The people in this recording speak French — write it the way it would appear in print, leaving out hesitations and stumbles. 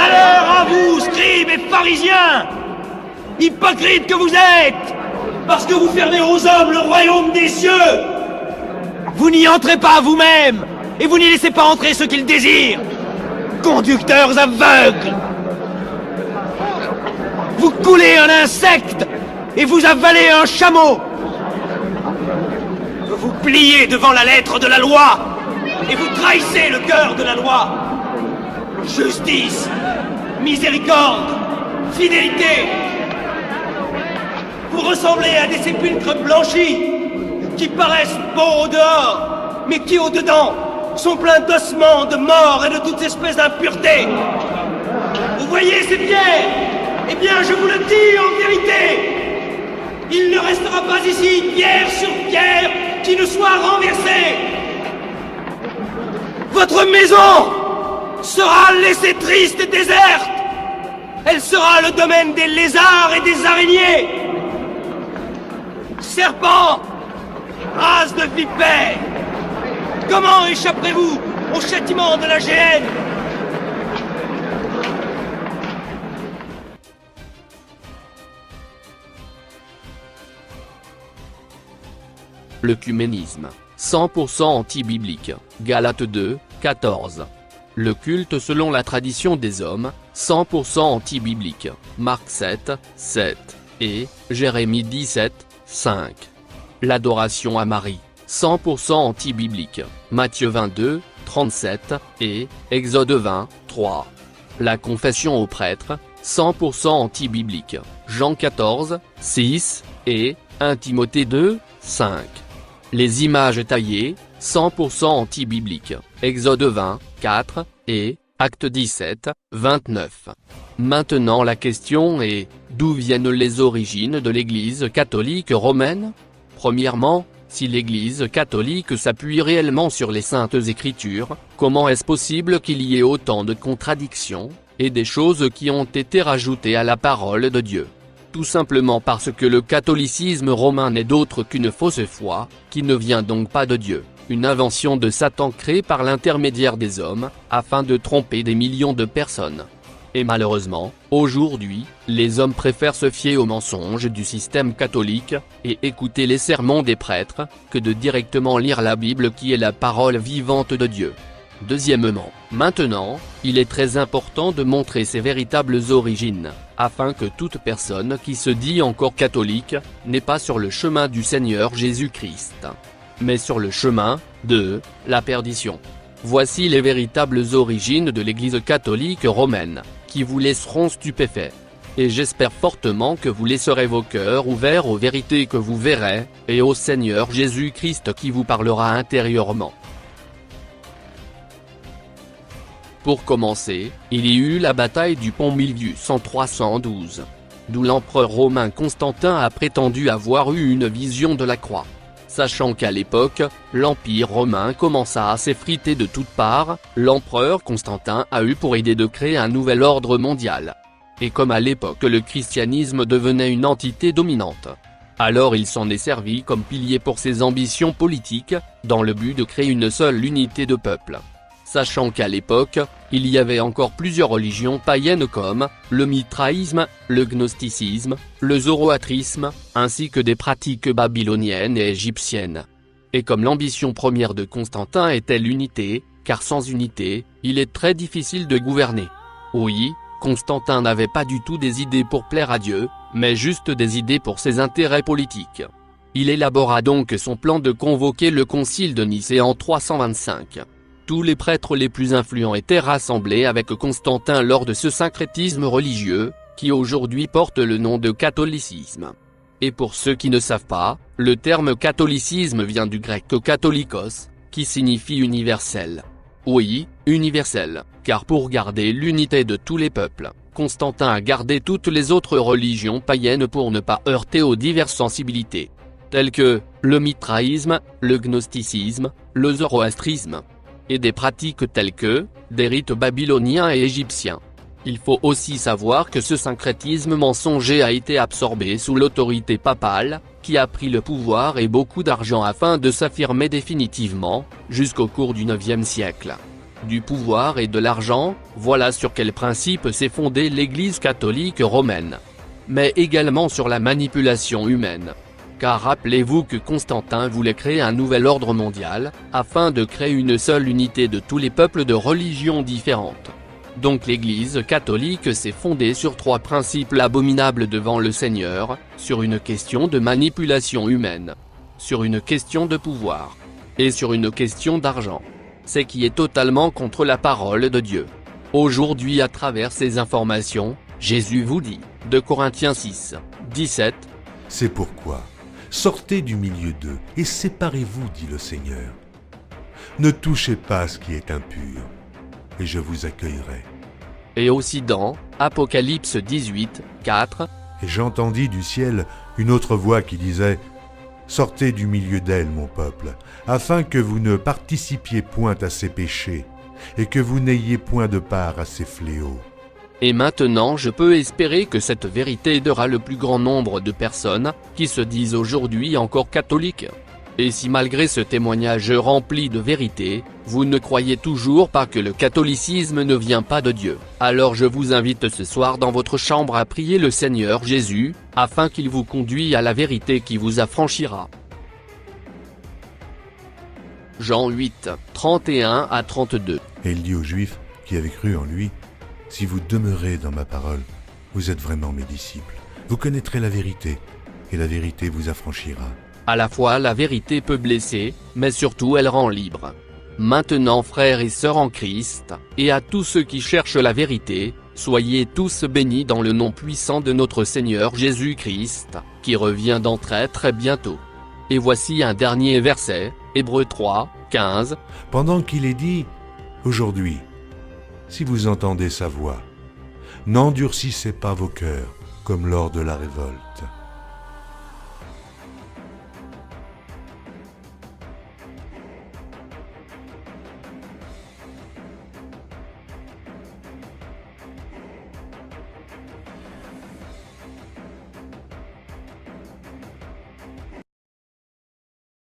Malheur à vous, scribes et pharisiens, hypocrites que vous êtes, parce que vous fermez aux hommes le royaume des cieux. Vous n'y entrez pas vous-même, et vous n'y laissez pas entrer ceux qui le désirent. Conducteurs aveugles. Vous coulez un insecte, et vous avalez un chameau. Vous pliez devant la lettre de la loi, et vous trahissez le cœur de la loi. Justice, miséricorde, fidélité. Vous ressemblez à des sépulcres blanchis, qui paraissent beaux au dehors, mais qui au dedans sont pleins d'ossements, de morts et de toute espèce d'impureté. Vous voyez ces pierres? Eh bien, je vous le dis en vérité, il ne restera pas ici pierre sur pierre qui ne soit renversée. Votre maison sera laissée triste et déserte. Elle sera le domaine des lézards et des araignées. Serpents, race de vipères, comment échapperez-vous au châtiment de la géhenne? L'œcuménisme, 100% anti-biblique. Galates 2, 14. Le culte selon la tradition des hommes, 100% anti-biblique. Marc 7, 7. Et Jérémie 17, 5. L'adoration à Marie, 100% anti-biblique. Matthieu 22, 37, et Exode 20, 3. La confession aux prêtres, 100% anti-biblique. Jean 14, 6, et 1 Timothée 2, 5. Les images taillées, 100% anti-biblique. Exode 20, 4, et Acte 17, 29. Maintenant la question est, d'où viennent les origines de l'Église catholique romaine? Premièrement, si l'Église catholique s'appuie réellement sur les Saintes Écritures, comment est-ce possible qu'il y ait autant de contradictions, et des choses qui ont été rajoutées à la parole de Dieu? Tout simplement parce que le catholicisme romain n'est d'autre qu'une fausse foi, qui ne vient donc pas de Dieu, une invention de Satan créée par l'intermédiaire des hommes, afin de tromper des millions de personnes. Et malheureusement, aujourd'hui, les hommes préfèrent se fier aux mensonges du système catholique, et écouter les sermons des prêtres, que de directement lire la Bible qui est la parole vivante de Dieu. Deuxièmement, maintenant, il est très important de montrer ses véritables origines, afin que toute personne qui se dit encore catholique, n'est pas sur le chemin du Seigneur Jésus-Christ, mais sur le chemin de la perdition. Voici les véritables origines de l'Église catholique romaine, qui vous laisseront stupéfaits. Et j'espère fortement que vous laisserez vos cœurs ouverts aux vérités que vous verrez, et au Seigneur Jésus-Christ qui vous parlera intérieurement. Pour commencer, il y eut la bataille du pont Milvius en 312. D'où l'empereur romain Constantin a prétendu avoir eu une vision de la croix. Sachant qu'à l'époque, l'Empire romain commença à s'effriter de toutes parts, l'empereur Constantin a eu pour idée de créer un nouvel ordre mondial. Et comme à l'époque le christianisme devenait une entité dominante, alors il s'en est servi comme pilier pour ses ambitions politiques, dans le but de créer une seule unité de peuple. Sachant qu'à l'époque, il y avait encore plusieurs religions païennes comme le mitraïsme, le gnosticisme, le zoroastrisme, ainsi que des pratiques babyloniennes et égyptiennes. Et comme l'ambition première de Constantin était l'unité, car sans unité, il est très difficile de gouverner. Oui, Constantin n'avait pas du tout des idées pour plaire à Dieu, mais juste des idées pour ses intérêts politiques. Il élabora donc son plan de convoquer le concile de Nicée en 325. Tous les prêtres les plus influents étaient rassemblés avec Constantin lors de ce syncrétisme religieux, qui aujourd'hui porte le nom de catholicisme. Et pour ceux qui ne savent pas, le terme catholicisme vient du grec katholikos, qui signifie universel. Oui, universel, car pour garder l'unité de tous les peuples, Constantin a gardé toutes les autres religions païennes pour ne pas heurter aux diverses sensibilités, telles que le mitraïsme, le gnosticisme, le zoroastrisme, et des pratiques telles que des rites babyloniens et égyptiens. Il faut aussi savoir que ce syncrétisme mensonger a été absorbé sous l'autorité papale, qui a pris le pouvoir et beaucoup d'argent afin de s'affirmer définitivement, jusqu'au cours du IXe siècle. du pouvoir et de l'argent, voilà sur quel principe s'est fondée l'Église catholique romaine. Mais également sur la manipulation humaine. Car rappelez-vous que Constantin voulait créer un nouvel ordre mondial, afin de créer une seule unité de tous les peuples de religions différentes. Donc l'Église catholique s'est fondée sur 3 principes abominables devant le Seigneur, sur une question de manipulation humaine, sur une question de pouvoir, et sur une question d'argent. C'est qui est totalement contre la parole de Dieu. Aujourd'hui à travers ces informations, Jésus vous dit, 2 Corinthiens 6, 17, « C'est pourquoi, sortez du milieu d'eux et séparez-vous, dit le Seigneur. Ne touchez pas à ce qui est impur, et je vous accueillerai. » Et aussi dans Apocalypse 18, 4, « Et j'entendis du ciel une autre voix qui disait, « Sortez du milieu d'elle, mon peuple, afin que vous ne participiez point à ses péchés, et que vous n'ayez point de part à ses fléaux. » Et maintenant je peux espérer que cette vérité aidera le plus grand nombre de personnes, qui se disent aujourd'hui encore catholiques. Et si malgré ce témoignage rempli de vérité, vous ne croyez toujours pas que le catholicisme ne vient pas de Dieu, alors je vous invite ce soir dans votre chambre à prier le Seigneur Jésus, afin qu'il vous conduise à la vérité qui vous affranchira. Jean 8, 31 à 32. Et il dit aux Juifs qui avaient cru en lui, « Si vous demeurez dans ma parole, vous êtes vraiment mes disciples. Vous connaîtrez la vérité, et la vérité vous affranchira. » À la fois la vérité peut blesser, mais surtout elle rend libre. Maintenant frères et sœurs en Christ, et à tous ceux qui cherchent la vérité, soyez tous bénis dans le nom puissant de notre Seigneur Jésus-Christ, qui revient dans très très bientôt. Et voici un dernier verset, Hébreux 3, 15. Pendant qu'il est dit, « Aujourd'hui, si vous entendez sa voix, n'endurcissez pas vos cœurs, comme lors de la révolte. »